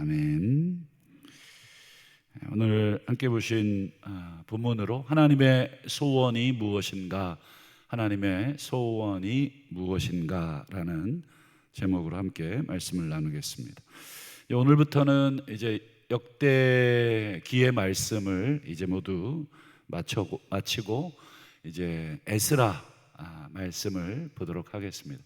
아멘. 오늘 함께 보신 본문으로 하나님의 소원이 무엇인가, 하나님의 소원이 무엇인가라는 제목으로 함께 말씀을 나누겠습니다. 오늘부터는 이제 역대기의 말씀을 이제 모두 마치고 이제 에스라 말씀을 보도록 하겠습니다.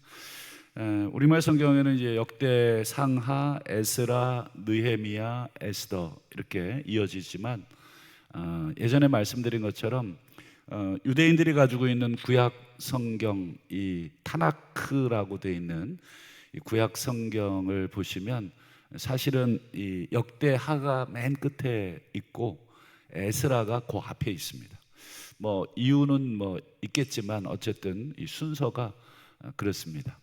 우리말 성경에는 이제 역대, 상하, 에스라, 느헤미야, 에스더 이렇게 이어지지만 예전에 말씀드린 것처럼 유대인들이 가지고 있는 구약 성경, 이 타나크라고 되어 있는 이 구약 성경을 보시면 사실은 이 역대하가 맨 끝에 있고 에스라가 그 앞에 있습니다. 뭐 이유는 뭐 있겠지만 어쨌든 이 순서가 그렇습니다.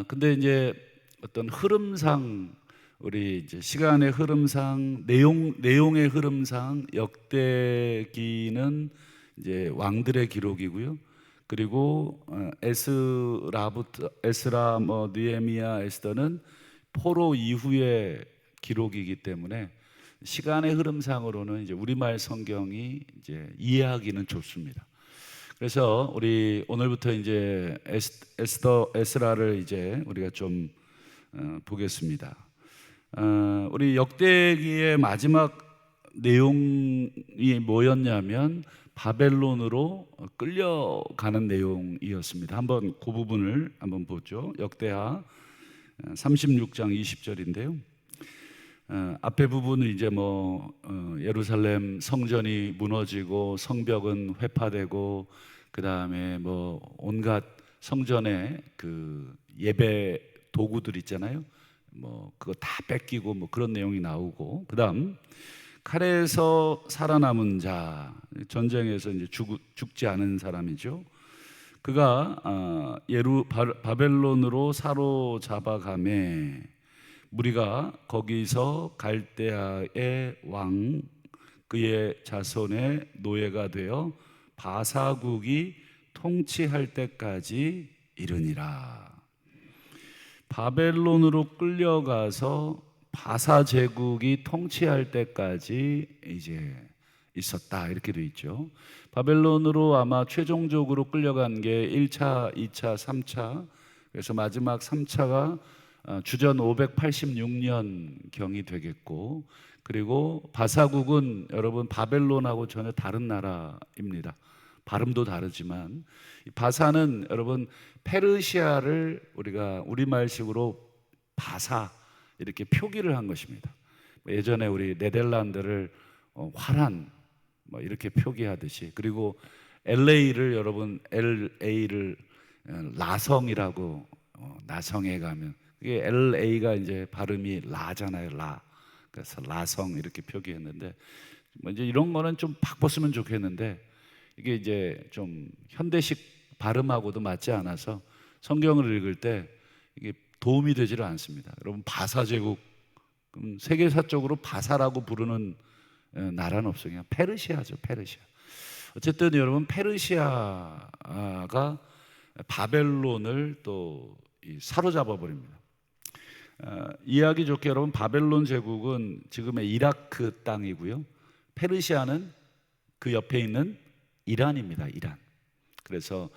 근데 이제 어떤 흐름상, 우리 이제 시간의 흐름상, 내용의 흐름상 역대기는 이제 왕들의 기록이고요. 그리고 에스라, 느헤미야, 에스더는 포로 이후의 기록이기 때문에 시간의 흐름상으로는 이제 우리말 성경이 이제 이해하기는 좋습니다. 그래서 우리 오늘부터 이제 에스라를 이제 우리가 좀 보겠습니다. 우리 역대기의 마지막 내용이 뭐였냐면 바벨론으로 끌려가는 내용이었습니다. 한번 그 부분을 한번 보죠. 역대하 36장 20절인데요. 앞에 부분은 이제 예루살렘 성전이 무너지고 성벽은 회파되고 그 다음에 온갖 성전의 그 예배 도구들 있잖아요. 그거 다 뺏기고 그런 내용이 나오고, 그 다음 칼에서 살아남은 자, 전쟁에서 이제 죽지 않은 사람이죠. 그가 바벨론으로 사로잡아가매 무리가 거기서 갈대아의 왕 그의 자손의 노예가 되어 바사국이 통치할 때까지 이르니라. 바벨론으로 끌려가서 바사 제국이 통치할 때까지 이제 있었다, 이렇게 되어 있죠. 바벨론으로 아마 최종적으로 끌려간 게 1차, 2차, 3차. 그래서 마지막 3차가 주전 586년 경이 되겠고, 그리고 바사국은 여러분 바벨론하고 전혀 다른 나라입니다. 발음도 다르지만 바사는 여러분 페르시아를 우리가 우리말식으로 바사 이렇게 표기를 한 것입니다. 예전에 우리 네덜란드를 화란 이렇게 표기하듯이, 그리고 LA를 여러분 LA를 라성이라고, 나성에 가면 이게 LA가 이제 발음이 라잖아요, 라. 그래서 라성 이렇게 표기했는데, 이제 이런 거는 좀 바꿨으면 좋겠는데 이게 이제 좀 현대식 발음하고도 맞지 않아서 성경을 읽을 때 이게 도움이 되지를 않습니다. 여러분 바사 제국, 세계사적으로 바사라고 부르는 나라는 없어요. 그냥 페르시아죠, 페르시아. 어쨌든 여러분 페르시아가 바벨론을 또 사로잡아 버립니다. 이해하기 좋게 여러분 바벨론 제국은 지금의 이라크 땅이고요, 페르시아는 그 옆에 있는 이란입니다. 이란. 그래서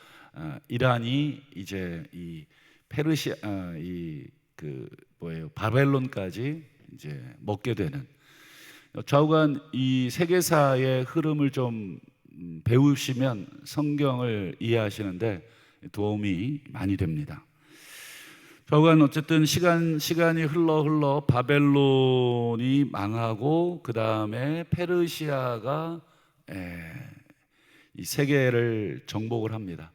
이란이 이제 이 페르시아 바벨론까지 이제 먹게 되는, 좌우간 이 세계사의 흐름을 좀 배우시면 성경을 이해하시는데 도움이 많이 됩니다. 좌우간 어쨌든 시간이 흘러 바벨론이 망하고 그 다음에 페르시아가 이 세계를 정복을 합니다.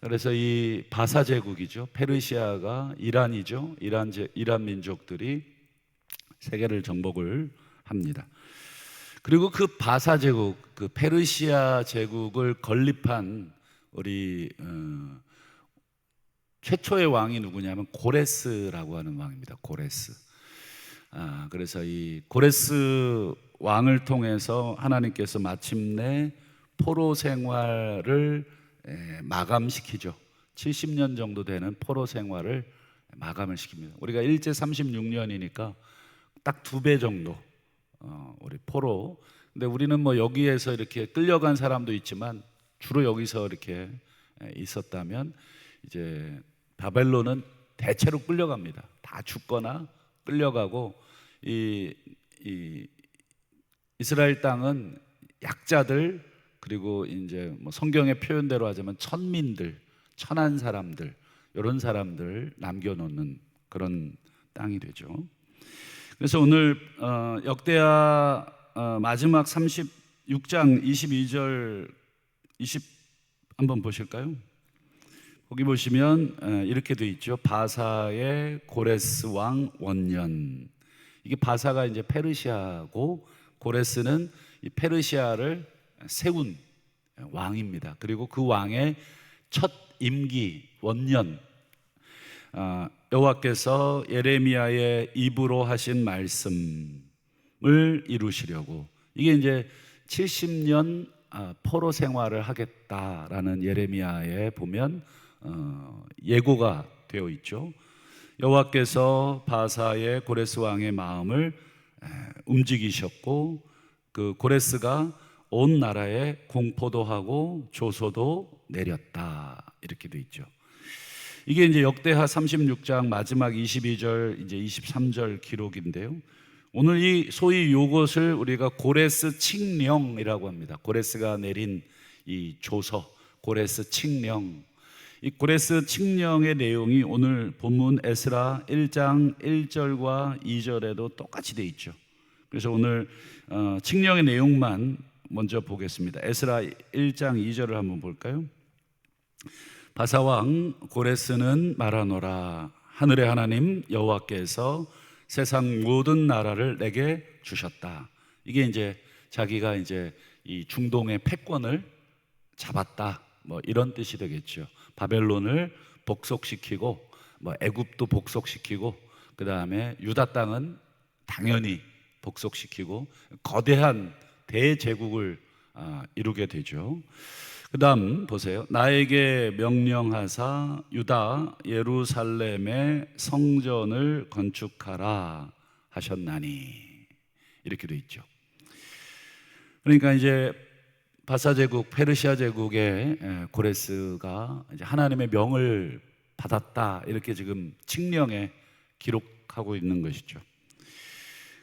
그래서 이 바사 제국이죠, 페르시아가 이란이죠, 이란 민족들이 세계를 정복을 합니다. 그리고 그 바사 제국, 그 페르시아 제국을 건립한 우리 최초의 왕이 누구냐면 고레스라고 하는 왕입니다. 고레스. 그래서 이 고레스 왕을 통해서 하나님께서 마침내 포로 생활을 마감시키죠. 70년 정도 되는 포로 생활을 마감을 시킵니다. 우리가 일제 36년이니까 딱 2배 정도 우리 포로. 근데 우리는 뭐 여기에서 이렇게 끌려간 사람도 있지만 주로 여기서 이렇게 있었다면 이제 바벨론은 대체로 끌려갑니다. 다 죽거나 끌려가고 이 이스라엘 땅은 약자들, 그리고 이제 뭐 성경의 표현대로 하자면 천민들, 천한 사람들, 이런 사람들 남겨놓는 그런 땅이 되죠. 그래서 오늘 역대하 마지막 36장 22절 20 한번 보실까요? 거기 보시면 이렇게 돼 있죠. 바사의 고레스 왕 원년. 이게 바사가 이제 페르시아고 고레스는 이 페르시아를 세운 왕입니다. 그리고 그 왕의 첫 임기 원년, 여호와께서 예레미야의 입으로 하신 말씀을 이루시려고, 이게 이제 70년 포로 생활을 하겠다라는 예레미야에 보면 예고가 되어 있죠. 여호와께서 바사의 고레스 왕의 마음을 움직이셨고 그 고레스가 온 나라에 공포도 하고 조소도 내렸다, 이렇게 되어 있죠. 이게 이제 역대하 36장 마지막 22절 이제 23절 기록인데요. 오늘 이 소위 요것을 우리가 고레스 칙령이라고 합니다. 고레스가 내린 이 조서, 고레스 칙령. 이 고레스 칙령의 내용이 오늘 본문 에스라 1장 1절과 2절에도 똑같이 되어 있죠. 그래서 오늘 칙령의 내용만 먼저 보겠습니다. 에스라 1장 2절을 한번 볼까요? 바사왕 고레스는 말하노라. 하늘의 하나님 여호와께서 세상 모든 나라를 내게 주셨다. 이게 이제 자기가 이제 이 중동의 패권을 잡았다, 뭐 이런 뜻이 되겠죠. 바벨론을 복속시키고 뭐 애굽도 복속시키고 그 다음에 유다 땅은 당연히 복속시키고 거대한 대제국을 이루게 되죠. 그 다음 보세요. 나에게 명령하사 유다 예루살렘의 성전을 건축하라 하셨나니, 이렇게 돼 있죠. 그러니까 이제 바사 제국, 페르시아 제국의 고레스가 이제 하나님의 명을 받았다, 이렇게 지금 칙령에 기록하고 있는 것이죠.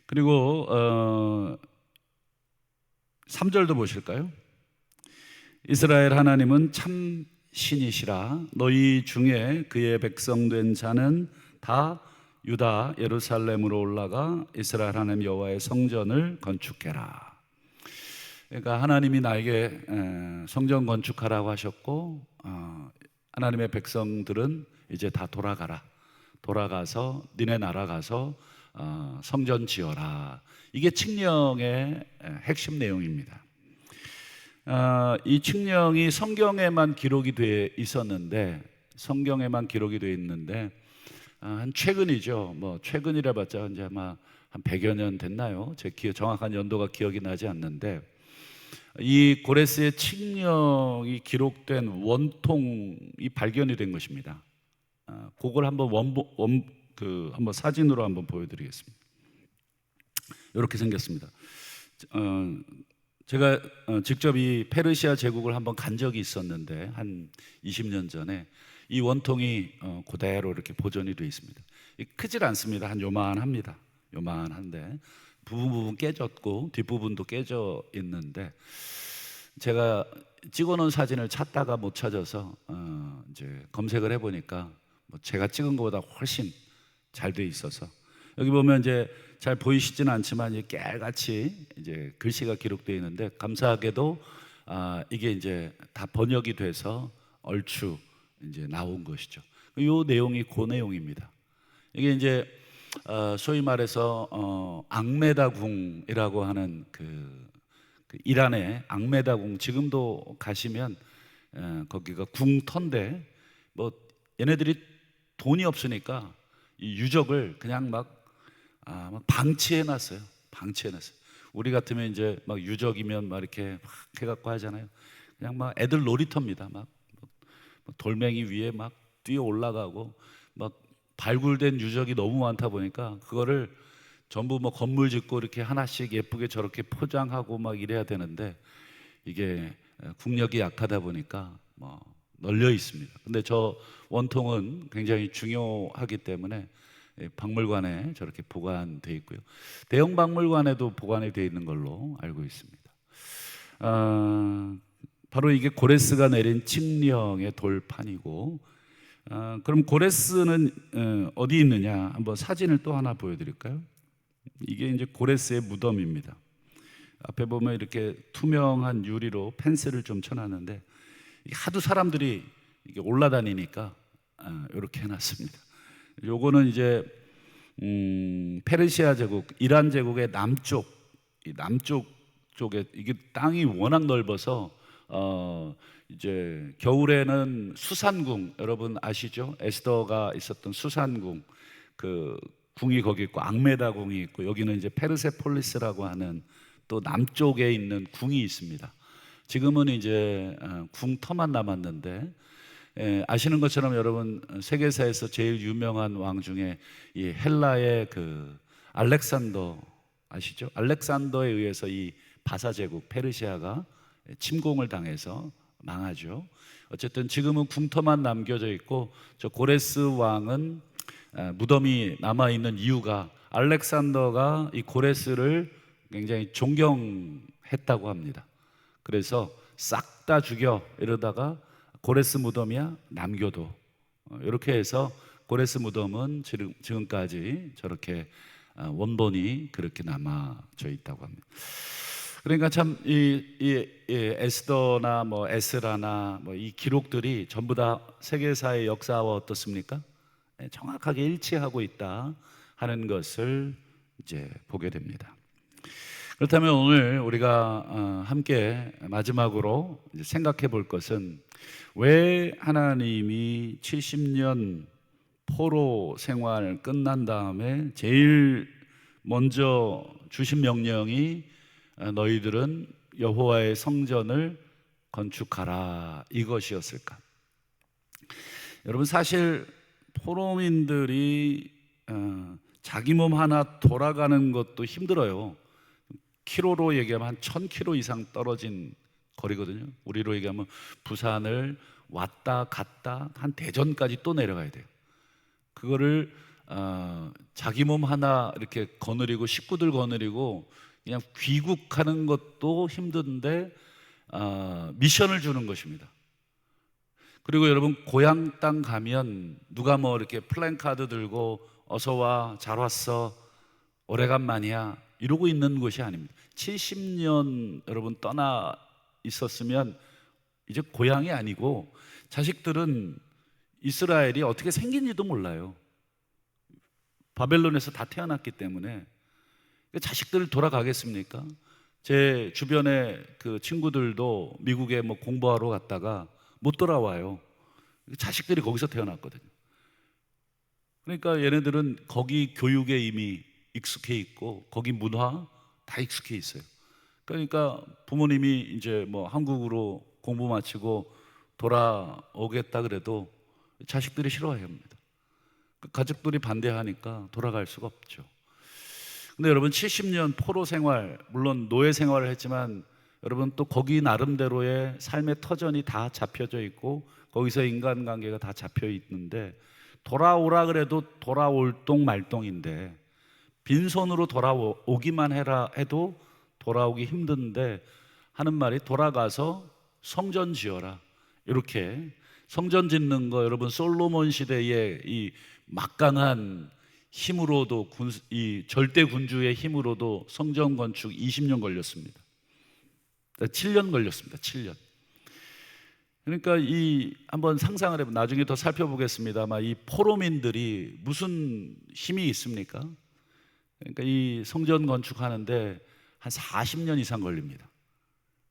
그리고 3절도 보실까요? 이스라엘 하나님은 참 신이시라. 너희 중에 그의 백성 된 자는 다 유다 예루살렘으로 올라가 이스라엘 하나님 여호와의 성전을 건축해라. 그러니까 하나님이 나에게 성전 건축하라고 하셨고 하나님의 백성들은 이제 다 돌아가서 니네 나라 가서 성전 지어라. 이게 칙령의 핵심 내용입니다. 이 칙령이 성경에만 기록이 돼 있었는데, 한 최근이죠. 뭐 최근이라 봤자 이제 아마 한 100여 년 됐나요? 제 정확한 연도가 기억이 나지 않는데, 이 고레스의 칙령이 기록된 원통이 발견이 된 것입니다. 그걸 한번 한번 사진으로 한번 보여드리겠습니다. 이렇게 생겼습니다. 제가 직접 이 페르시아 제국을 한번 간 적이 있었는데 한 20년 전에 이 원통이 그대로 이렇게 보존이 되어 있습니다. 크질 않습니다. 한 요만합니다. 요만한데 부분 깨졌고 뒷부분도 깨져 있는데, 제가 찍어놓은 사진을 찾다가 못 찾아서 이제 검색을 해보니까 뭐 제가 찍은 것보다 훨씬 잘 돼 있어서, 여기 보면 이제 잘 보이시지는 않지만 깨알같이 이제 글씨가 기록되어 있는데, 감사하게도 이게 이제 다 번역이 돼서 얼추 이제 나온 것이죠. 이 내용이 그 내용입니다. 이게 이제 소위 말해서 앙메다궁이라고 하는 그 이란의 앙메다궁, 지금도 가시면 거기가 궁터인데, 뭐 얘네들이 돈이 없으니까 이 유적을 그냥 막 방치해놨어요. 우리 같으면 이제 막 유적이면 막 이렇게 막 해갖고 하잖아요. 그냥 막 애들 놀이터입니다. 막 돌멩이 위에 막 뛰어 올라가고, 막 발굴된 유적이 너무 많다 보니까 그거를 전부 뭐 건물 짓고 이렇게 하나씩 예쁘게 저렇게 포장하고 막 이래야 되는데 이게 국력이 약하다 보니까 뭐 널려 있습니다. 근데 저 원통은 굉장히 중요하기 때문에 박물관에 저렇게 보관돼 있고요. 대형 박물관에도 보관이 되어 있는 걸로 알고 있습니다. 바로 이게 고레스가 내린 칙령의 돌판이고, 그럼 고레스는 어디 있느냐? 한번 사진을 또 하나 보여드릴까요? 이게 이제 고레스의 무덤입니다. 앞에 보면 이렇게 투명한 유리로 펜스를 좀 쳐놨는데 하도 사람들이 이게 올라다니니까 이렇게 해놨습니다. 요거는 이제 페르시아 제국, 이란 제국의 남쪽, 이 남쪽 쪽에 이게 땅이 워낙 넓어서 이제 겨울에는 수산궁, 여러분 아시죠? 에스더가 있었던 수산궁, 그 궁이 거기 있고 앙메다 궁이 있고, 여기는 이제 페르세폴리스라고 하는 또 남쪽에 있는 궁이 있습니다. 지금은 이제 궁터만 남았는데, 아시는 것처럼 여러분 세계사에서 제일 유명한 왕 중에 이 헬라의 그 알렉산더 아시죠? 알렉산더에 의해서 이 바사 제국 페르시아가 침공을 당해서 망하죠. 어쨌든 지금은 궁터만 남겨져 있고, 저 고레스 왕은 무덤이 남아 있는 이유가 알렉산더가 이 고레스를 굉장히 존경했다고 합니다. 그래서 싹 다 죽여 이러다가 고레스 무덤이야 남겨둬, 이렇게 해서 고레스 무덤은 지금까지 저렇게 원본이 그렇게 남아져 있다고 합니다. 그러니까 참 이 에스더나 뭐 에스라나 뭐 이 기록들이 전부 다 세계사의 역사와 어떻습니까? 정확하게 일치하고 있다 하는 것을 이제 보게 됩니다. 그렇다면 오늘 우리가 함께 마지막으로 생각해 볼 것은, 왜 하나님이 70년 포로 생활 끝난 다음에 제일 먼저 주신 명령이 너희들은 여호와의 성전을 건축하라 이것이었을까? 여러분, 사실 포로민들이 자기 몸 하나 돌아가는 것도 힘들어요. 키로로 얘기하면 한 1000km 이상 떨어진 거리거든요. 우리로 얘기하면 부산을 왔다 갔다 한 대전까지 또 내려가야 돼요. 그거를 자기 몸 하나 이렇게 거느리고 식구들 거느리고 그냥 귀국하는 것도 힘든데 미션을 주는 것입니다. 그리고 여러분, 고향 땅 가면 누가 뭐 이렇게 플랜카드 들고 어서 와, 잘 왔어, 오래간만이야 이러고 있는 곳이 아닙니다. 70년 여러분 떠나 있었으면 이제 고향이 아니고, 자식들은 이스라엘이 어떻게 생긴지도 몰라요. 바벨론에서 다 태어났기 때문에. 자식들 돌아가겠습니까? 제 주변에 그 친구들도 미국에 뭐 공부하러 갔다가 못 돌아와요. 자식들이 거기서 태어났거든요. 그러니까 얘네들은 거기 교육에 이미 익숙해 있고 거기 문화 다 익숙해 있어요. 그러니까 부모님이 이제 뭐 한국으로 공부 마치고 돌아오겠다 그래도 자식들이 싫어합니다. 가족들이 반대하니까 돌아갈 수가 없죠. 근데 여러분, 70년 포로 생활, 물론 노예 생활을 했지만 여러분 또 거기 나름대로의 삶의 터전이 다 잡혀져 있고 거기서 인간관계가 다 잡혀 있는데, 돌아오라 그래도 돌아올 똥 말똥인데, 빈손으로 돌아오기만 해라 해도 돌아오기 힘든데 하는 말이, 돌아가서 성전 지어라. 이렇게 성전 짓는 거, 여러분 솔로몬 시대의 이 막강한 힘으로도 이 절대 군주의 힘으로도 성전 건축 20년 걸렸습니다. 7년 걸렸습니다. 7년. 그러니까 이 한번 상상을 해보면, 나중에 더 살펴보겠습니다만 이 포로민들이 무슨 힘이 있습니까? 그러니까 이 성전 건축하는데 한 40년 이상 걸립니다.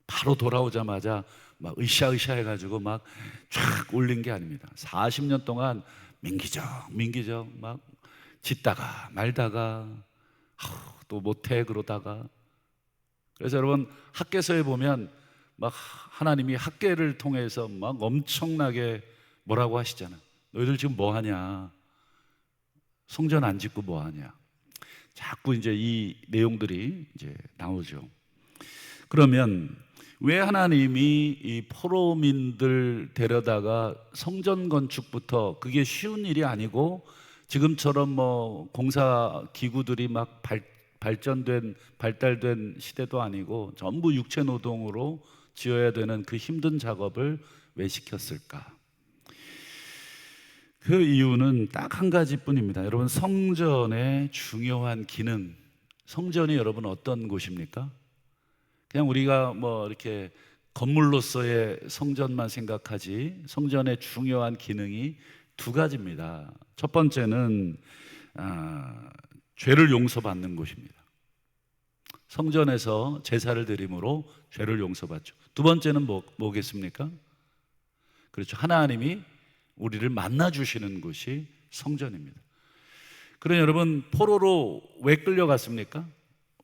바로 돌아오자마자 막 으쌰으쌰 해가지고 막 쫙 올린 게 아닙니다. 40년 동안 민기적 막 짓다가 말다가 또 못해 그러다가. 그래서 여러분, 학개서에 보면 막 하나님이 학개를 통해서 막 엄청나게 뭐라고 하시잖아. 너희들 지금 뭐 하냐? 성전 안 짓고 뭐 하냐? 자꾸 이제 이 내용들이 이제 나오죠. 그러면 왜 하나님이 이 포로민들 데려다가 성전 건축부터, 그게 쉬운 일이 아니고 지금처럼 뭐 공사 기구들이 막 발달된 시대도 아니고 전부 육체 노동으로 지어야 되는 그 힘든 작업을 왜 시켰을까? 그 이유는 딱 한 가지뿐입니다. 여러분, 성전의 중요한 기능, 성전이 여러분 어떤 곳입니까? 그냥 우리가 뭐 이렇게 건물로서의 성전만 생각하지, 성전의 중요한 기능이 두 가지입니다. 첫 번째는 죄를 용서받는 곳입니다. 성전에서 제사를 드림으로 죄를 용서받죠. 두 번째는 뭐겠습니까? 그렇죠. 하나님이 우리를 만나 주시는 곳이 성전입니다. 그러니 여러분, 포로로 왜 끌려갔습니까?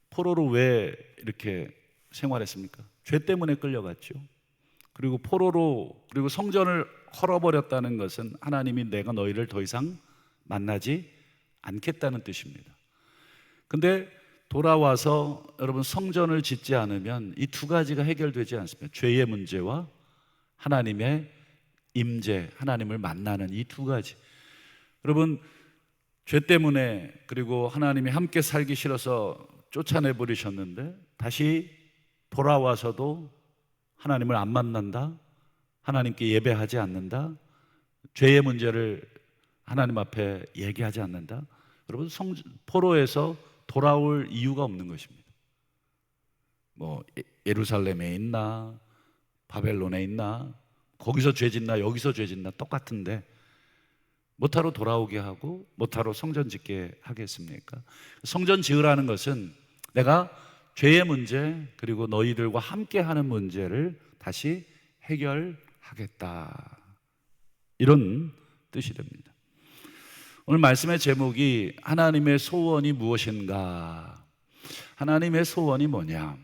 포로로 왜 이렇게 생활했습니까? 죄 때문에 끌려갔죠. 그리고 그리고 성전을 헐어버렸다는 것은 하나님이 내가 너희를 더 이상 만나지 않겠다는 뜻입니다. 근데 돌아와서 여러분, 성전을 짓지 않으면 이 두 가지가 해결되지 않습니다. 죄의 문제와 하나님의 임재, 하나님을 만나는 이 두 가지. 여러분, 죄 때문에, 그리고 하나님이 함께 살기 싫어서 쫓아내 버리셨는데 다시 돌아와서도 하나님을 안 만난다, 하나님께 예배하지 않는다, 죄의 문제를 하나님 앞에 얘기하지 않는다. 여러분, 포로에서 돌아올 이유가 없는 것입니다. 뭐 예루살렘에 있나 바벨론에 있나, 거기서 죄 짓나 여기서 죄 짓나 똑같은데 못하러 돌아오게 하고 못하러 성전 짓게 하겠습니까? 성전 지으라는 것은 내가 죄의 문제, 그리고 너희들과 함께하는 문제를 다시 해결하겠다, 이런 뜻이 됩니다. 오늘 말씀의 제목이 하나님의 소원이 무엇인가? 하나님의 소원이 뭐냐?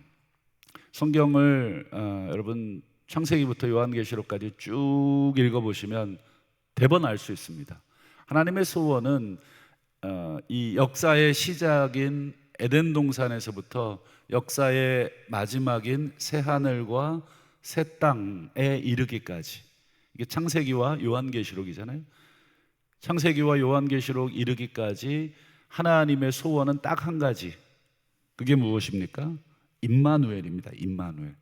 성경을 여러분 창세기부터 요한계시록까지 쭉 읽어보시면 대번 알 수 있습니다. 하나님의 소원은 이 역사의 시작인 에덴 동산에서부터 역사의 마지막인 새 하늘과 새 땅에 이르기까지, 이게 창세기와 요한계시록이잖아요. 창세기와 요한계시록 이르기까지 하나님의 소원은 딱 한 가지. 그게 무엇입니까? 임마누엘입니다. 임마누엘.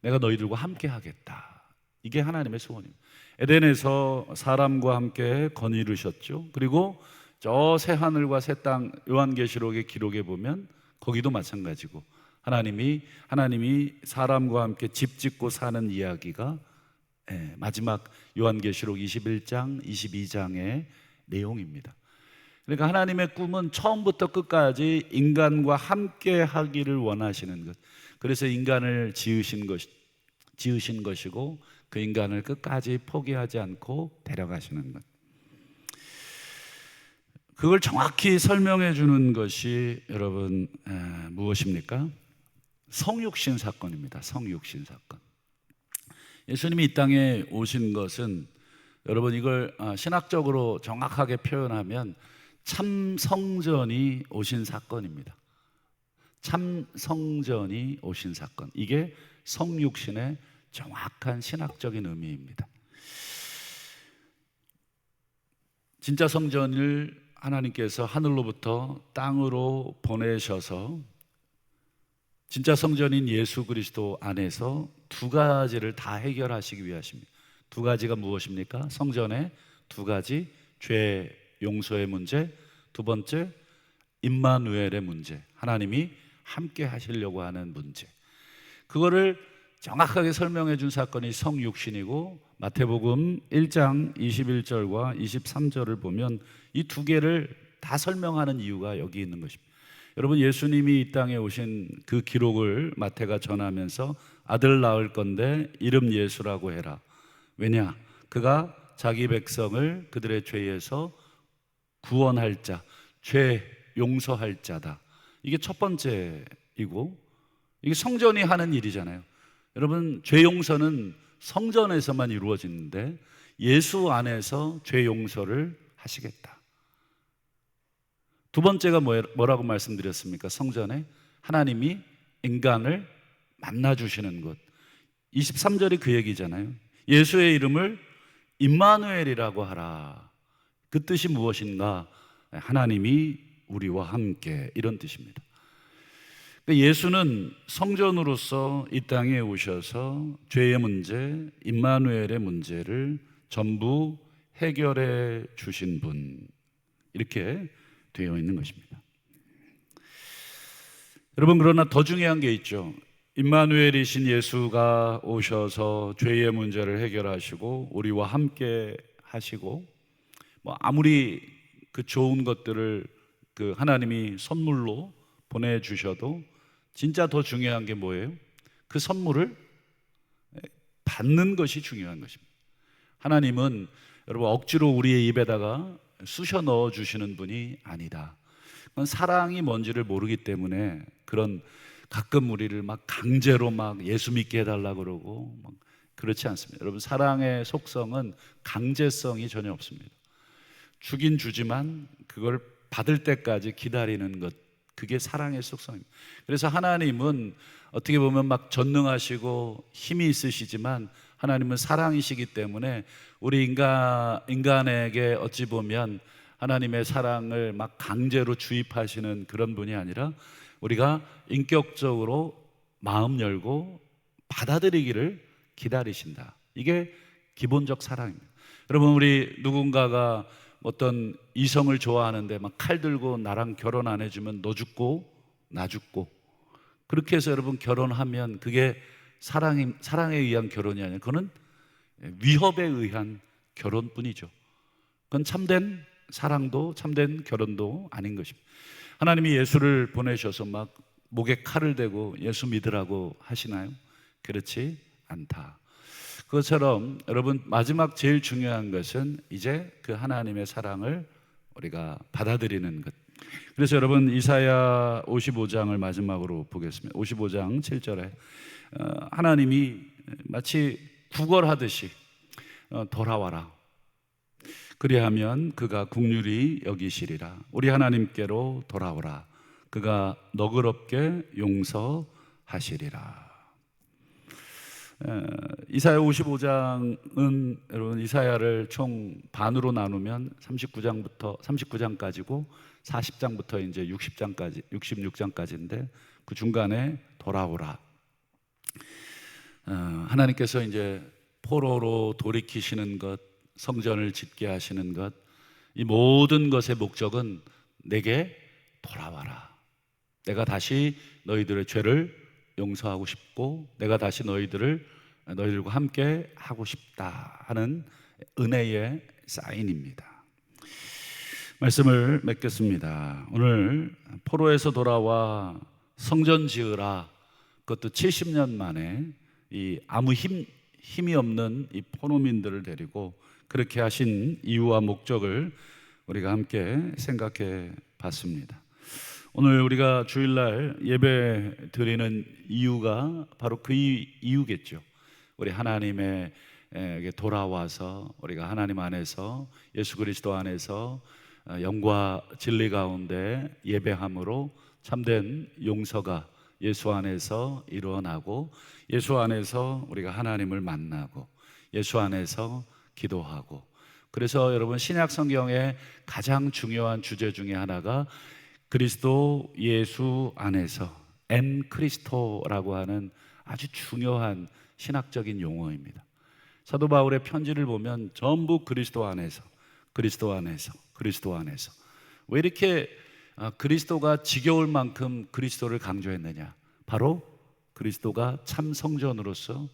내가 너희들과 함께 하겠다. 이게 하나님의 소원입니다. 에덴에서 사람과 함께 거니르셨죠. 그리고 저 새 하늘과 새 땅, 요한계시록의 기록에 보면 거기도 마찬가지고 하나님이 사람과 함께 집 짓고 사는 이야기가 마지막 요한계시록 21장, 22장의 내용입니다. 그러니까 하나님의 꿈은 처음부터 끝까지 인간과 함께 하기를 원하시는 것. 그래서 인간을 지으신 것이고 그 인간을 끝까지 포기하지 않고 데려가시는 것. 그걸 정확히 설명해 주는 것이 여러분 무엇입니까? 성육신 사건입니다. 성육신 사건. 예수님이 이 땅에 오신 것은 여러분, 이걸 신학적으로 정확하게 표현하면 참 성전이 오신 사건입니다. 참 성전이 오신 사건. 이게 성육신의 정확한 신학적인 의미입니다. 진짜 성전을 하나님께서 하늘로부터 땅으로 보내셔서 진짜 성전인 예수 그리스도 안에서 두 가지를 다 해결하시기 위하십니다. 두 가지가 무엇입니까? 성전의 두 가지, 죄 용서의 문제, 두 번째 임마누엘의 문제, 하나님이 함께 하시려고 하는 문제. 그거를 정확하게 설명해 준 사건이 성육신이고, 마태복음 1장 21절과 23절을 보면 이 두 개를 다 설명하는 이유가 여기 있는 것입니다. 여러분, 예수님이 이 땅에 오신 그 기록을 마태가 전하면서 아들 낳을 건데 이름 예수라고 해라. 왜냐? 그가 자기 백성을 그들의 죄에서 구원할 자, 죄 용서할 자다. 이게 첫 번째이고, 이게 성전이 하는 일이잖아요. 여러분, 죄 용서는 성전에서만 이루어지는데 예수 안에서 죄 용서를 하시겠다. 두 번째가 뭐라고 말씀드렸습니까? 성전에 하나님이 인간을 만나주시는 것. 23절이 그 얘기잖아요. 예수의 이름을 임마누엘이라고 하라. 그 뜻이 무엇인가? 하나님이 우리와 함께, 이런 뜻입니다. 예수는 성전으로서 이 땅에 오셔서 죄의 문제, 임마누엘의 문제를 전부 해결해 주신 분, 이렇게 되어 있는 것입니다. 여러분, 그러나 더 중요한 게 있죠. 임마누엘이신 예수가 오셔서 죄의 문제를 해결하시고 우리와 함께 하시고, 아무리 그 좋은 것들을 그 하나님이 선물로 보내주셔도 진짜 더 중요한 게 뭐예요? 그 선물을 받는 것이 중요한 것입니다. 하나님은 여러분 억지로 우리의 입에다가 쑤셔 넣어 주시는 분이 아니다. 그건 사랑이 뭔지를 모르기 때문에 그런, 가끔 우리를 막 강제로 막 예수 믿게 해달라 그러고 그렇지 않습니다. 여러분, 사랑의 속성은 강제성이 전혀 없습니다. 주긴 주지만 그걸 받을 때까지 기다리는 것, 그게 사랑의 속성입니다. 그래서 하나님은 어떻게 보면 막 전능하시고 힘이 있으시지만 하나님은 사랑이시기 때문에 우리 인간에게 어찌 보면 하나님의 사랑을 막 강제로 주입하시는 그런 분이 아니라 우리가 인격적으로 마음 열고 받아들이기를 기다리신다. 이게 기본적 사랑입니다. 여러분, 우리 누군가가 어떤 이성을 좋아하는데 막 칼 들고 나랑 결혼 안 해주면 너 죽고 나 죽고, 그렇게 해서 여러분 결혼하면 그게 사랑에 의한 결혼이 아니라 그거는 위협에 의한 결혼뿐이죠. 그건 참된 사랑도 참된 결혼도 아닌 것입니다. 하나님이 예수를 보내셔서 막 목에 칼을 대고 예수 믿으라고 하시나요? 그렇지 않다. 그것처럼 여러분, 마지막 제일 중요한 것은 이제 그 하나님의 사랑을 우리가 받아들이는 것. 그래서 여러분, 이사야 55장을 마지막으로 보겠습니다. 55장 7절에 하나님이 마치 구걸하듯이 돌아와라. 그리하면 그가 긍휼히 여기시리라. 우리 하나님께로 돌아오라. 그가 너그럽게 용서하시리라. 이사야 55장은 여러분, 이사야를 총 반으로 나누면 39장까지고 40장부터 이제 60장까지, 66장까지인데 그 중간에 돌아오라. 하나님께서 이제 포로로 돌이키시는 것, 성전을 짓게 하시는 것, 이 모든 것의 목적은 내게 돌아와라. 내가 다시 너희들의 죄를 용서하고 싶고 내가 다시 너희들과 함께 하고 싶다 하는 은혜의 사인입니다. 말씀을 맺겠습니다. 오늘 포로에서 돌아와 성전 지으라, 그것도 70년 만에 이 아무 힘이 없는 이 포로민들을 데리고 그렇게 하신 이유와 목적을 우리가 함께 생각해 봤습니다. 오늘 우리가 주일날 예배 드리는 이유가 바로 그 이유겠죠. 우리 하나님에게 돌아와서 우리가 하나님 안에서, 예수 그리스도 안에서 영과 진리 가운데 예배함으로 참된 용서가 예수 안에서 일어나고, 예수 안에서 우리가 하나님을 만나고, 예수 안에서 기도하고. 그래서 여러분, 신약 성경의 가장 중요한 주제 중에 하나가 그리스도 예수 안에서, 엔 크리스토라고 하는 아주 중요한 신학적인 용어입니다. 사도 바울의 편지를 보면 전부 그리스도 안에서, 그리스도 안에서, 그리스도 안에서. 왜 이렇게 그리스도가 지겨울 만큼 그리스도를 강조했느냐? 바로 그리스도가 참 성전으로서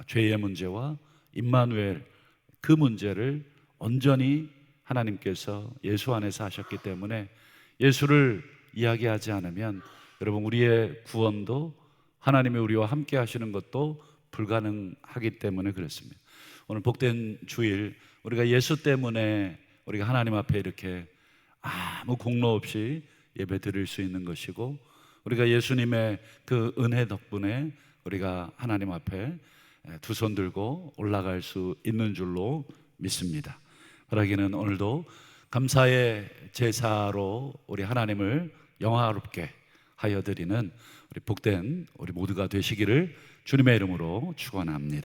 죄의 문제와 임마누엘, 그 문제를 온전히 하나님께서 예수 안에서 하셨기 때문에 예수를 이야기하지 않으면 여러분, 우리의 구원도, 하나님이 우리와 함께 하시는 것도 불가능하기 때문에 그렇습니다. 오늘 복된 주일, 우리가 예수 때문에 우리가 하나님 앞에 이렇게 아무 공로 없이 예배 드릴 수 있는 것이고, 우리가 예수님의 그 은혜 덕분에 우리가 하나님 앞에 두 손 들고 올라갈 수 있는 줄로 믿습니다. 바라기는 오늘도 감사의 제사로 우리 하나님을 영화롭게 하여 드리는 우리 복된 우리 모두가 되시기를 주님의 이름으로 축원합니다.